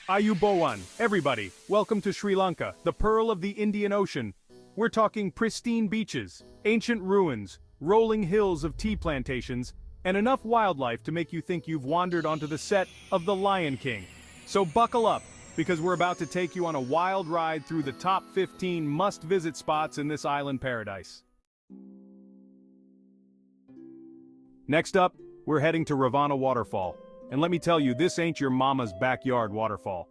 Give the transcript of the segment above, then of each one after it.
Ayubowan, everybody, welcome to Sri Lanka, the pearl of the Indian Ocean. We're talking pristine beaches, ancient ruins, rolling hills of tea plantations, and enough wildlife to make you think you've wandered onto the set of The Lion King. So buckle up, because we're about to take you on a wild ride through the top 15 must-visit spots in this island paradise. Next up, we're heading to Ravana Waterfall. And let me tell you, this ain't your mama's backyard waterfall.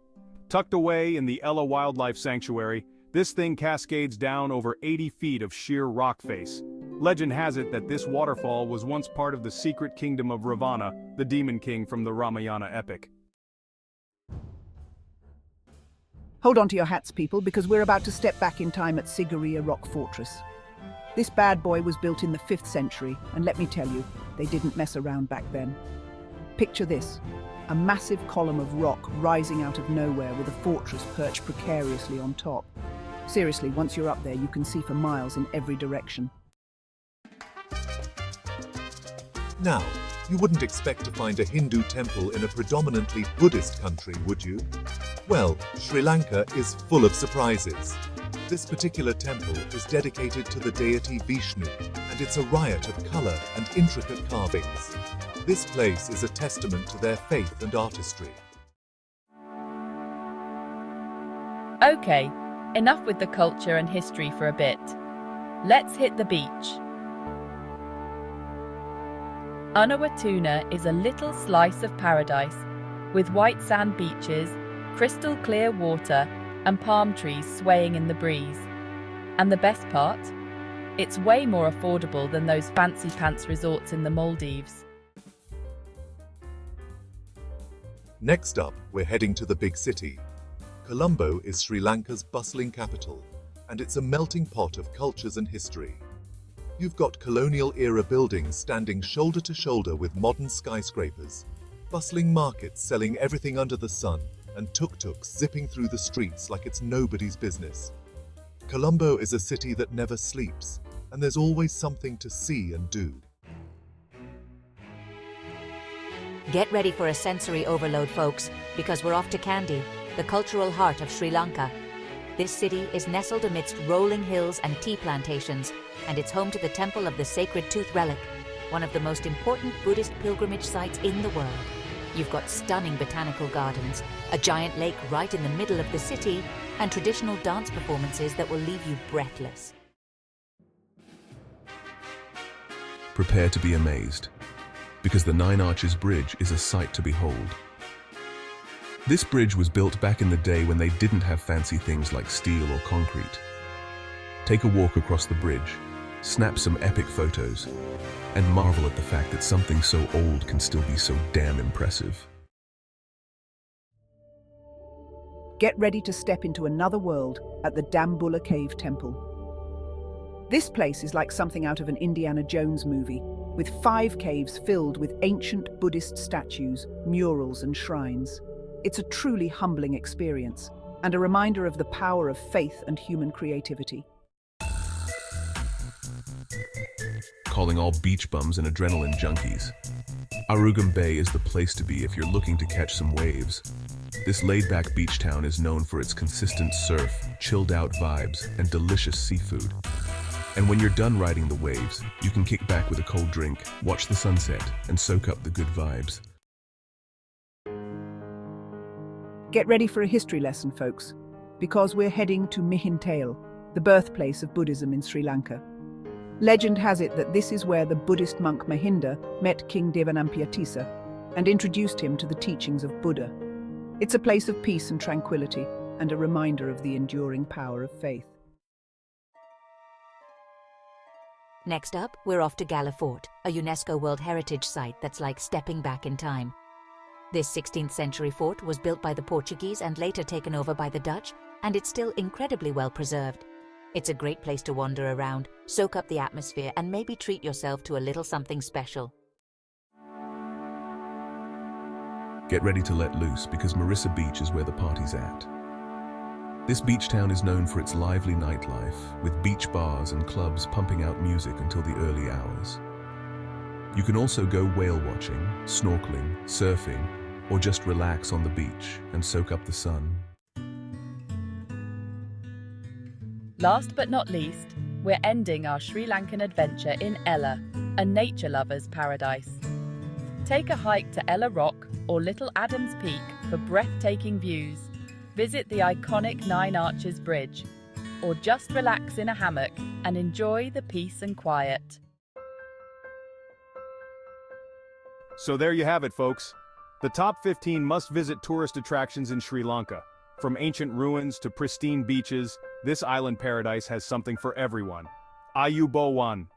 Tucked away in the Ella Wildlife Sanctuary, this thing cascades down over 80 feet of sheer rock face. Legend has it that this waterfall was once part of the secret kingdom of Ravana, the demon king from the Ramayana epic. Hold on to your hats, people, because we're about to step back in time at Sigiriya Rock Fortress. This bad boy was built in the 5th century, and let me tell you, they didn't mess around back then. Picture this, a massive column of rock rising out of nowhere with a fortress perched precariously on top. Seriously, once you're up there, you can see for miles in every direction. Now, you wouldn't expect to find a Hindu temple in a predominantly Buddhist country, would you? Well, Sri Lanka is full of surprises. This particular temple is dedicated to the deity Vishnu, and it's a riot of color and intricate carvings. This place is a testament to their faith and artistry. Okay, enough with the culture and history for a bit. Let's hit the beach. Unawatuna is a little slice of paradise, with white sand beaches, crystal clear water, and palm trees swaying in the breeze. And the best part? It's way more affordable than those fancy pants resorts in the Maldives. Next up, we're heading to the big city. Colombo is Sri Lanka's bustling capital, and it's a melting pot of cultures and history. You've got colonial-era buildings standing shoulder to shoulder with modern skyscrapers, bustling markets selling everything under the sun, and tuk-tuks zipping through the streets like it's nobody's business. Colombo is a city that never sleeps, and there's always something to see and do. Get ready for a sensory overload, folks, because we're off to Kandy, the cultural heart of Sri Lanka. This city is nestled amidst rolling hills and tea plantations, and it's home to the Temple of the Sacred Tooth Relic, one of the most important Buddhist pilgrimage sites in the world. You've got stunning botanical gardens, a giant lake right in the middle of the city, and traditional dance performances that will leave you breathless. Prepare to be amazed, because the Nine Arches Bridge is a sight to behold. This bridge was built back in the day when they didn't have fancy things like steel or concrete. Take a walk across the bridge, snap some epic photos, and marvel at the fact that something so old can still be so damn impressive. Get ready to step into another world at the Dambulla Cave Temple. This place is like something out of an Indiana Jones movie, with 5 caves filled with ancient Buddhist statues, murals, and shrines. It's a truly humbling experience, and a reminder of the power of faith and human creativity. Calling all beach bums and adrenaline junkies. Arugam Bay is the place to be if you're looking to catch some waves. This laid-back beach town is known for its consistent surf, chilled-out vibes, and delicious seafood. And when you're done riding the waves, you can kick back with a cold drink, watch the sunset, and soak up the good vibes. Get ready for a history lesson, folks, because we're heading to Mihintale, the birthplace of Buddhism in Sri Lanka. Legend has it that this is where the Buddhist monk Mahinda met King Devanampiyatissa and introduced him to the teachings of Buddha. It's a place of peace and tranquility, and a reminder of the enduring power of faith. Next up, we're off to Galle Fort, a UNESCO World Heritage Site that's like stepping back in time. This 16th century fort was built by the Portuguese and later taken over by the Dutch, and it's still incredibly well preserved. It's a great place to wander around, soak up the atmosphere, and maybe treat yourself to a little something special. Get ready to let loose, because Mirissa Beach is where the party's at. This beach town is known for its lively nightlife, with beach bars and clubs pumping out music until the early hours. You can also go whale watching, snorkeling, surfing, or just relax on the beach and soak up the sun. Last but not least, we're ending our Sri Lankan adventure in Ella, a nature lover's paradise. Take a hike to Ella Rock or Little Adams Peak for breathtaking views. Visit the iconic Nine Arches Bridge, or just relax in a hammock and enjoy the peace and quiet. So there you have it, folks. The top 15 must-visit tourist attractions in Sri Lanka. From ancient ruins to pristine beaches, this island paradise has something for everyone. Ayu Bowan.